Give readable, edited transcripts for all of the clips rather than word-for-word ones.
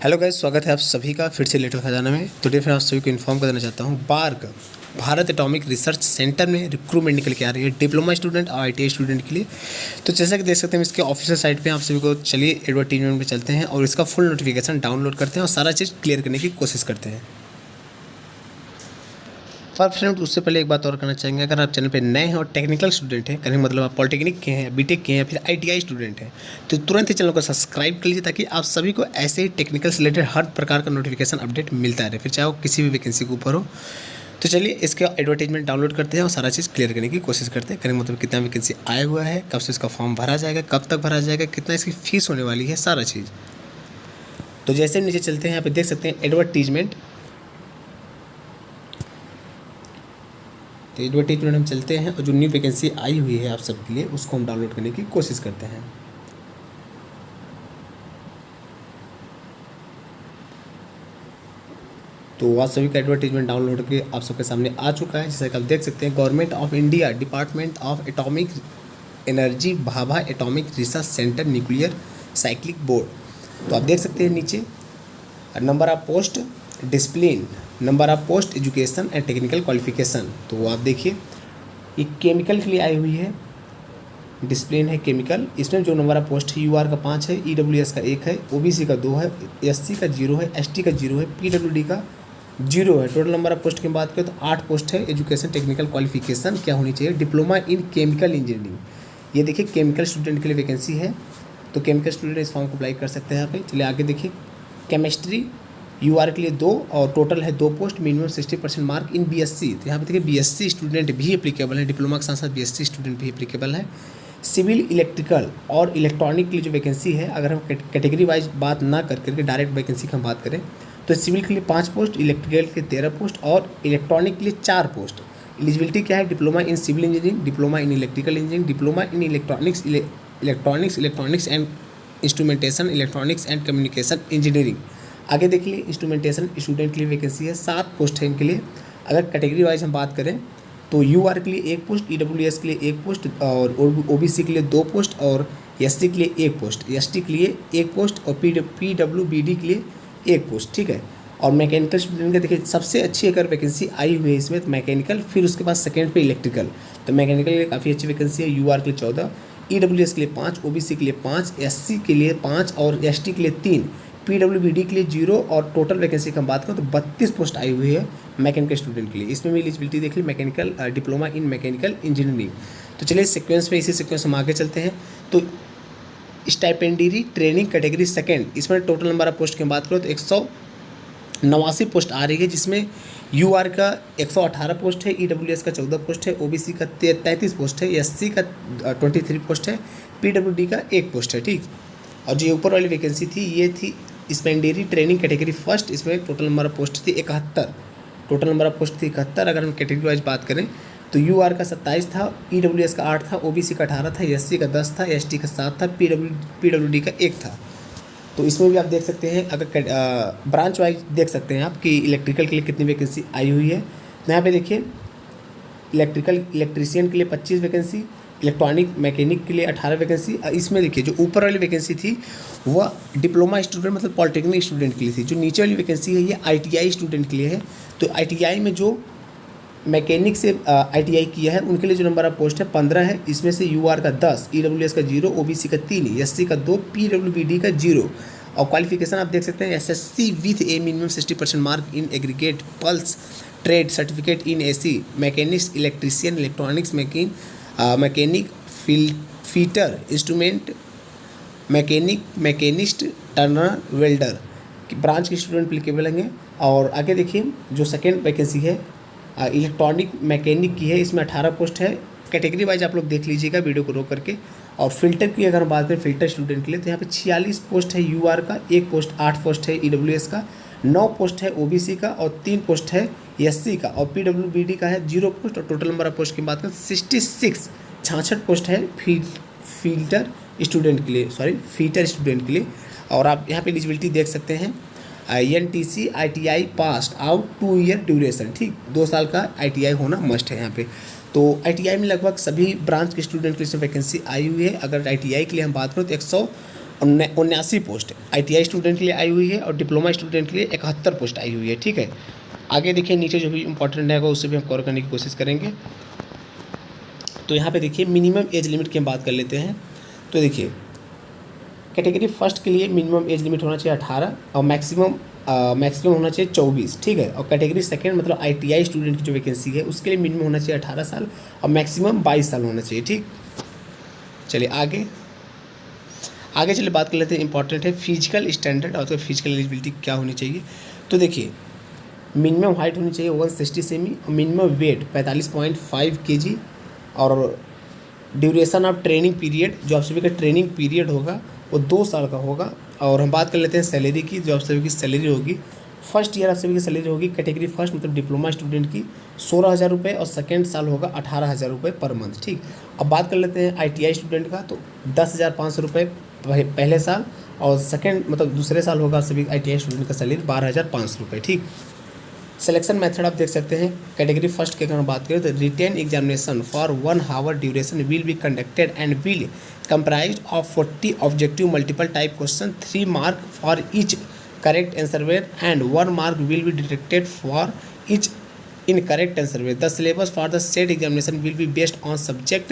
Hello guys, स्वागत है आप सभी का फिर से लिटिल खजाना में। टुडे फिर आप सभी को इन्फॉर्म कर देना चाहता हूँ, बार्ग भारत एटॉमिक रिसर्च सेंटर में रिक्रूटमेंट निकल के आ रही है डिप्लोमा स्टूडेंट और आईटीआई स्टूडेंट के लिए। तो जैसा कि देख सकते हैं इसके ऑफिशियल साइट पे आप सभी को, चलिए एडवर्टीजमेंट पे चलते हैं और इसका फुल नोटिफिकेशन डाउनलोड करते हैं और सारा चीज़ क्लियर करने की कोशिश करते हैं। पर फ्रेंड उससे पहले एक बात और करना चाहेंगे, अगर आप चैनल पे नए हैं और टेक्निकल स्टूडेंट हैं, कहने का मतलब आप पॉलिटेक्निक के हैं, बीटेक के हैं या फिर आईटीआई स्टूडेंट हैं, तो तुरंत ही चैनल को सब्सक्राइब कर लीजिए ताकि आप सभी को ऐसे ही टेक्निकल से रिलेटेड हर प्रकार का नोटिफिकेशन अपडेट मिलता रहे, फिर चाहे वो किसी भी वैकेंसी के ऊपर हो। तो चलिए इसका एडवर्टीजमेंट डाउनलोड करते हैं और सारा चीज़ क्लियर करने की कोशिश करते हैं। कहने का मतलब कितना वैकेंसी आया हुआ है, कब से इसका फॉर्म भरा जाएगा, कब तक भरा जाएगा, कितना इसकी फ़ीस होने वाली है, सारा चीज़। तो जैसे नीचे चलते हैं, यहाँ पे देख सकते हैं एडवर्टीजमेंट। तो एडवर्टीजमेंट हम चलते हैं और जो न्यू वैकेंसी आई हुई है आप सबके लिए उसको हम डाउनलोड करने की कोशिश करते हैं। तो आप सभी का एडवर्टीजमेंट डाउनलोड के आप सबके सामने आ चुका है। जैसा कि आप देख सकते हैं, government of India, department of atomic energy, Bhabha atomic research centre, nuclear cyclic board. तो आप देख सकते हैं नीचे number of post, discipline, number of post, education and technical qualification. तो वो आप देखिए, ये केमिकल के लिए आई हुई है, डिसिप्लिन है केमिकल। इसमें जो नंबर ऑफ पोस्ट है, यूआर का 5 है, ईडब्ल्यूएस का 1 है, ओबीसी का 2 है, एससी का 0 है, एसटी का 0 है, पीडब्ल्यूडी का 0 है। टोटल नंबर ऑफ पोस्ट की बात करें तो 8 पोस्ट है। एजुकेशन टेक्निकल क्वालिफिकेशन क्या होनी चाहिए? Diploma in chemical engineering. ये देखिए केमिकल स्टूडेंट के लिए वैकेंसी है, तो केमिकल स्टूडेंट इस फॉर्म को अप्लाई कर सकते हैं यहाँ पे। चलिए आगे देखिए, केमिस्ट्री यूआर के लिए 2 और टोटल है 2 post, minimum 60% mark in BSc. तो यहाँ पे देखिए बीएससी स्टूडेंट भी एप्लीकेबल है, डिप्लोमा के साथ साथ बीएससी स्टूडेंट भी एप्लीकेबल है। सिविल, इलेक्ट्रिकल और इलेक्ट्रॉनिक के लिए जो वैकेंसी है, अगर हम कैटेगरी वाइज बात ना करके डायरेक्ट वैकेंसी की हम बात करें तो सिविल के लिए 5 पोस्ट, इलेक्ट्रिकल के लिए 13 पोस्ट और इलेक्ट्रॉनिक के लिए 4 पोस्ट। एलिजिबिलिटी क्या है? Diploma in civil engineering, diploma in electrical engineering, diploma in electronics and instrumentation, electronics and communication engineering. आगे देख लीजिए, इंस्ट्रूमेंटेशन स्टूडेंट के लिए वैकेंसी है, 7 पोस्ट है इनके लिए। अगर कैटेगरी वाइज हम बात करें तो यूआर के लिए 1 पोस्ट, ईडब्ल्यूएस के लिए 1 पोस्ट और ओबीसी के लिए 2 पोस्ट और एससी के लिए 1 पोस्ट, एसटी के लिए 1 पोस्ट और पीडब्ल्यूबीडी के लिए 1 पोस्ट, ठीक है। और मैकेनिकल स्टूडेंट का देखिए सबसे अच्छी अगर वैकेंसी आई हुई है इसमें तो मैकेनिकल, फिर उसके बाद सेकेंड पे इलेक्ट्रिकल। तो मैकेनिकल के लिए काफ़ी अच्छी वैकेंसी है। यूआर के लिए 14, ईडब्ल्यूएस के लिए 5, ओबीसी के लिए 5, एससी के लिए 5 और एसटी के लिए 3, पीडब्ल्यूबीडी के लिए 0 और टोटल वैकेंसी की हम बात करें तो 32 पोस्ट आई हुई है मैकेनिकल स्टूडेंट के लिए। इसमें भी एलिजिबिलिटी देख ली, mechanical, diploma in mechanical engineering. तो चलिए सीक्वेंस में, इसी सीक्वेंस हम आगे चलते हैं। तो स्टाइपेंडरी ट्रेनिंग कैटेगरी सेकेंड, इसमें टोटल नंबर ऑफ पोस्ट की बात करें तो 189 पोस्ट आ रही है, जिसमें यूआर का 118 पोस्ट है, ईडब्ल्यूएस का 14 पोस्ट है, ओबीसी का 33 पोस्ट है, एससी का 23 पोस्ट है, पीडब्ल्यूडी का 1 पोस्ट है, ठीक। और जो ऊपर वाली वैकेंसी थी ये थी स्पेंडरी ट्रेनिंग कैटेगरी फर्स्ट, इसमें टोटल नंबर ऑफ पोस्ट थी 71, टोटल नंबर ऑफ पोस्ट थी 71। अगर हम कैटेगरी वाइज बात करें तो यूआर का 27 था, ईडब्ल्यूएस का 8 था, ओबीसी का 18 था, एससी का 10 था, एसटी का 7 था, पीडब्ल्यूडी का 1 था। तो इसमें भी आप देख सकते हैं, अगर ब्रांच वाइज देख सकते हैं आप कि इलेक्ट्रिकल के लिए कितनी वैकेंसी आई हुई है। तो यहाँ पे देखिए, इलेक्ट्रीशियन के लिए 25 वैकेंसी, इलेक्ट्रॉनिक मैकेनिक के लिए 18 वैकेंसी। इसमें देखिए जो ऊपर वाली वैकेंसी थी वह डिप्लोमा स्टूडेंट मतलब पॉलिटेक्निक स्टूडेंट के लिए थी। जो नीचे वाली वैकेंसी है ये आईटीआई स्टूडेंट के लिए है। तो आईटीआई में जो मैकेनिक से आईटीआई किया है उनके लिए जो नंबर ऑफ पोस्ट है 15 है। इसमें से यूआर का 10, ईडब्ल्यूएस का 0, ओबीसी का 3, एससी का 2, पीडब्ल्यूबीडी का 0। और क्वालिफिकेशन आप देख सकते हैं, SSC with A minimum 60% mark in aggregate pulse trade certificate in AC, machinist, electrician, electronics, mechanic, fitter, instrument mechanic, machinist, Turner, welder की ब्रांच के स्टूडेंट एप्लीकेबल हैं। और आगे देखिए जो सेकेंड वैकेंसी है इलेक्ट्रॉनिक मैकेनिक की है, इसमें 18 पोस्ट है। कैटेगरी वाइज आप लोग देख लीजिएगा वीडियो को रोक करके। और फिल्टर की अगर हम बात करें फिल्टर स्टूडेंट के लिए तो यहाँ पे 46 पोस्ट है यूआर का, 1 पोस्ट, 8 पोस्ट है ईडब्ल्यूएस का, 9 पोस्ट है ओबीसी का और 3 पोस्ट है एससी का और पीडब्ल्यूबीडी का है 0 पोस्ट। और टोटल नंबर ऑफ पोस्ट की बात करें 66 पोस्ट है फीटर स्टूडेंट के लिए। और आप यहाँ पे एलिजिबिलिटी देख सकते हैं, NTC ITI pass out 2 year duration, ठीक, 2 साल का आईटीआई होना मस्ट है यहाँ पे। तो आईटीआई में लगभग सभी ब्रांच के स्टूडेंट के लिए वैकेंसी आई हुई है। अगर आईटीआई के लिए हम बात करें तो 79 पोस्ट ITI स्टूडेंट के लिए आई हुई है और डिप्लोमा स्टूडेंट के लिए 71 पोस्ट आई हुई है। ठीक है, आगे देखिए नीचे जो भी इंपॉर्टेंट रहेगा उससे भी हम कवर करने की कोशिश करेंगे। तो यहाँ पे देखिए मिनिमम एज लिमिट की हम बात कर लेते हैं। तो देखिए कैटेगरी फर्स्ट के लिए मिनिमम एज लिमिट होना चाहिए 18 और मैक्सिमम होना चाहिए 24। ठीक है, और कैटेगरी सेकंड मतलब ITI स्टूडेंट की जो वैकेंसी है उसके लिए मिनिमम होना चाहिए 18 साल और मैक्सिमम 22 साल होना चाहिए। ठीक, चलिए आगे चलिए बात कर लेते हैं। इंपॉर्टेंट है फिजिकल स्टैंडर्ड और तो फिजिकल एलिजिबिलिटी क्या होनी चाहिए। तो देखिए मिनिमम हाइट होनी चाहिए 160 सेमी और मिनिमम वेट 45.5 kg और ड्यूरेशन ऑफ ट्रेनिंग पीरियड जो आप सभी का ट्रेनिंग पीरियड होगा वो 2 साल का होगा। और हम बात कर लेते हैं सैलरी की। जो आप सभी की सैलरी होगी फर्स्ट ईयर आप सभी की सैलरी होगी कैटेगरी फर्स्ट मतलब डिप्लोमा स्टूडेंट की 16,000 रुपये और सेकेंड साल होगा 18,000 रुपये पर मंथ। ठीक, अब बात कर लेते हैं ITI स्टूडेंट का। तो 10,500 रुपये पहले साल और सेकेंड मतलब दूसरे साल होगा सभी ITI स्टूडेंट का सैलरी 12,500 रुपये। ठीक, सिलेक्शन मेथड आप देख सकते हैं। कैटेगरी फर्स्ट की अगर हम बात करें तो written examination for 1 hour duration will be conducted and will comprised of 40 objective multiple type question, 3 mark for each correct answer and 1 mark will be deducted for each incorrect answer. The syllabus for the state examination will be based on subject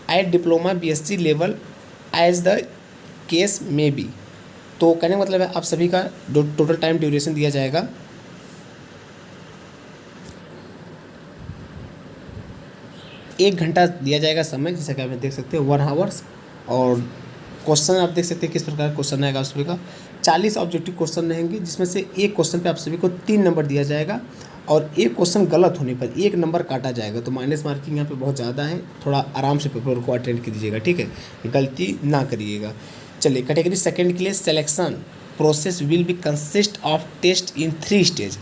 at diploma BSc level as the case may be. तो कहने का मतलब है आप सभी का total time duration दिया जाएगा 1 घंटा दिया जाएगा समय, जैसा कि आप देख सकते हैं 1 आवर्स। और क्वेश्चन आप देख सकते हैं किस प्रकार क्वेश्चन आएगा आप सभी का 40 ऑब्जेक्टिव क्वेश्चन रहेंगे जिसमें से एक क्वेश्चन पे आप सभी को 3 नंबर दिया जाएगा और एक क्वेश्चन गलत होने पर 1 नंबर काटा जाएगा। तो माइनस मार्किंग यहाँ पे बहुत ज़्यादा है, थोड़ा आराम से पेपर को अटेंड कीजिएगा। ठीक है, गलती ना करिएगा। चलिए कैटेगरी सेकेंड के लिए selection process will be consist of test in 3 stage.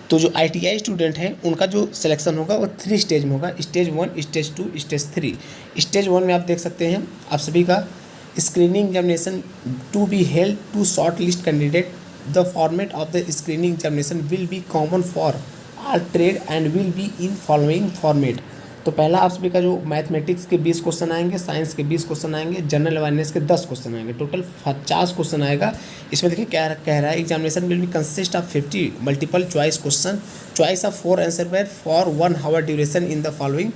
तो जो ITI स्टूडेंट हैं उनका जो सिलेक्शन होगा वो 3 स्टेज में होगा, स्टेज 1, स्टेज 2, स्टेज 3। स्टेज 1 में आप देख सकते हैं आप सभी का screening examination to be held to shortlist candidate. The format of the screening examination will be common for all trade and will be in following format. तो पहला आप सभी का जो मैथमेटिक्स के 20 क्वेश्चन आएंगे, साइंस के 20 क्वेश्चन आएंगे, जनरल अवेयरनेस के 10 क्वेश्चन आएंगे, टोटल 50 क्वेश्चन आएगा। इसमें देखिए क्या कह रहा है, examination will be consist of 50 multiple choice question, choice of 4 answer where for 1 hour duration in the following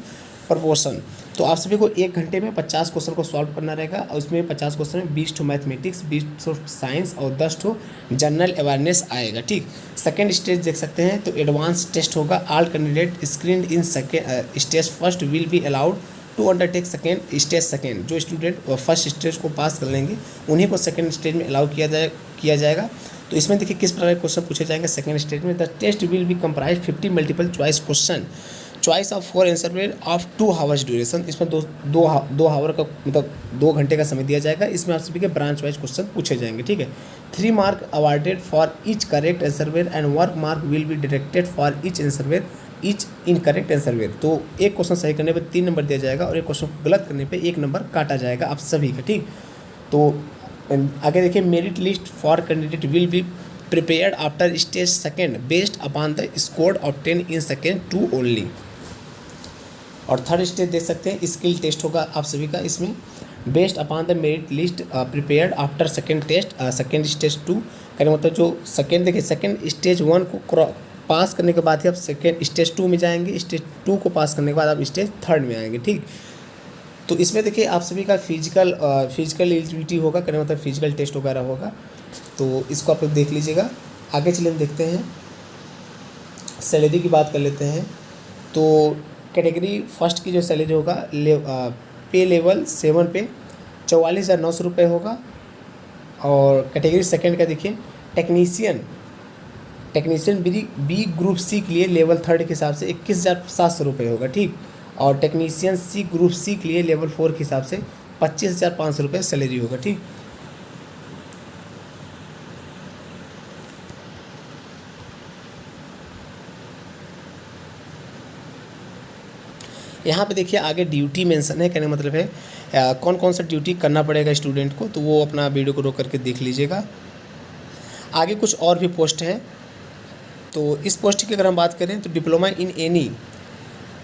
proportion. तो आप सभी को 1 घंटे में 50 क्वेश्चन को सॉल्व करना रहेगा और उसमें 50 क्वेश्चन में 20 ठो मैथमेटिक्स, 20 ठो साइंस और 10 ठो जनरल अवेयरनेस आएगा। ठीक, सेकेंड स्टेज देख सकते हैं तो एडवांस टेस्ट होगा। All candidate screen in stage first will be allowed to undertake stage second. जो स्टूडेंट फर्स्ट स्टेज को पास कर लेंगे उन्हीं को सेकेंड स्टेज में अलाउ किया जाएगा। तो इसमें देखिए किस प्रकार के क्वेश्चन पूछे जाएंगे सेकेंड स्टेज में। The test will be comprise 50 multiple choice question, choice of 4 answer where of 2 hours duration. इसमें दो आवर का मतलब 2 घंटे का समय दिया जाएगा। इसमें आप सभी के ब्रांच वाइज क्वेश्चन पूछे जाएंगे। ठीक है, 3 mark awarded for each correct answer where and 1 mark will be deducted for each answer where each incorrect answer where. तो एक क्वेश्चन सही करने पर 3 नंबर दिया जाएगा और एक क्वेश्चन गलत करने पर 1 नंबर काटा जाएगा आप सभी का। ठीक, तो आगे देखिए merit list for candidate will be prepared after stage second based upon the score obtained in second 2 only। और थर्ड स्टेज देख सकते हैं स्किल टेस्ट होगा आप सभी का। इसमें based upon the merit list prepared after second test second stage 2 कहने मतलब जो सेकेंड देखिए सेकेंड स्टेज 1 को पास करने के बाद ही आप सेकेंड स्टेज 2 में जाएंगे, स्टेज 2 को पास करने के बाद आप स्टेज 3 में आएंगे। ठीक, तो इसमें देखिए आप सभी का फिजिकल एलिजिबिलिटी होगा, कहने मतलब फिजिकल टेस्ट वगैरह होगा। तो इसको आप लोग देख लीजिएगा। आगे चलिए हम देखते हैं सैलरी की बात कर लेते हैं। तो कैटेगरी फर्स्ट की जो सैलरी होगा पे लेवल 7 पे 44,900 रुपये होगा। और कैटेगरी सेकंड का देखिए टेक्नीशियन बी ग्रुप सी के लिए लेवल 3 के हिसाब से 21,700 रुपये होगा। ठीक, और टेक्नीशियन सी ग्रुप सी के लिए लेवल 4 के हिसाब से 25,500 रुपये सैलरी होगा। ठीक, यहाँ पे देखिए आगे ड्यूटी मेंशन है, कहने का मतलब है कौन कौन सा ड्यूटी करना पड़ेगा स्टूडेंट को। तो वो अपना वीडियो को रोक करके देख लीजिएगा। आगे कुछ और भी पोस्ट है। तो इस पोस्ट की अगर हम बात करें तो डिप्लोमा इन एनी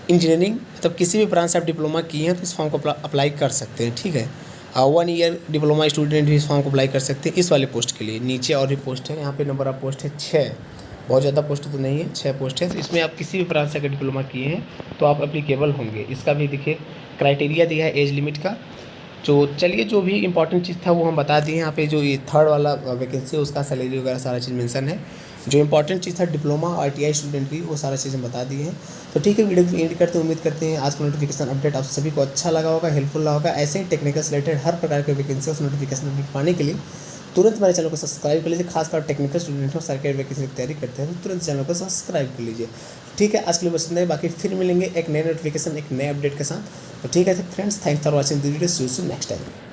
इंजीनियरिंग मतलब किसी भी ब्रांच से आप डिप्लोमा किए हैं तो इस फॉर्म को अप्लाई कर सकते हैं। ठीक है, 1 ईयर डिप्लोमा स्टूडेंट भी इस फॉर्म को अप्लाई कर सकते हैं इस वाले पोस्ट के लिए। नीचे और भी पोस्ट है, यहाँ पे नंबर ऑफ पोस्ट है 6, बहुत ज़्यादा पोस्ट तो नहीं है, 6 पोस्ट है। तो इसमें आप किसी भी ब्रांच से अगर डिप्लोमा किए हैं तो आप एप्लीकेबल होंगे। इसका भी देखिए क्राइटेरिया दिया है एज लिमिट का। जो चलिए जो भी इंपॉर्टेंट चीज़ था वो हम बता दिए। यहाँ पे जो ये थर्ड वाला वैकेंसी है उसका सैलरी वगैरह सारा चीज़ मेंशन है। जो इंपॉर्टेंट चीज़ था डिप्लोमा और ITI स्टूडेंट की वो सारा चीज़ हम बता दिए हैं। तो ठीक है, वीडियो को एंड करते हैं। उम्मीद करते हैं आज का नोटिफिकेशन अपडेट आप सभी को अच्छा लगा होगा, हेल्पफुल लगा होगा। ऐसे ही टेक्निकल से रिलेटेड हर प्रकार के वैकेंसी उस नोटिफिकेशन पाने के लिए तुरंत हमारे चैनल को सब्सक्राइब कर लीजिए। खासकर टेक्निकल स्टूडेंट हो, सरकारी वैकेंसी की तैयारी करते हैं तो तुरंत चैनल को सब्सक्राइब कर लीजिए। ठीक है, आज के लिए बस इतना ही। बाकी फिर मिलेंगे एक नए नोटिफिकेशन एक नए अपडेट के साथ। तो ठीक है friends, thanks for watching the video, see you next time.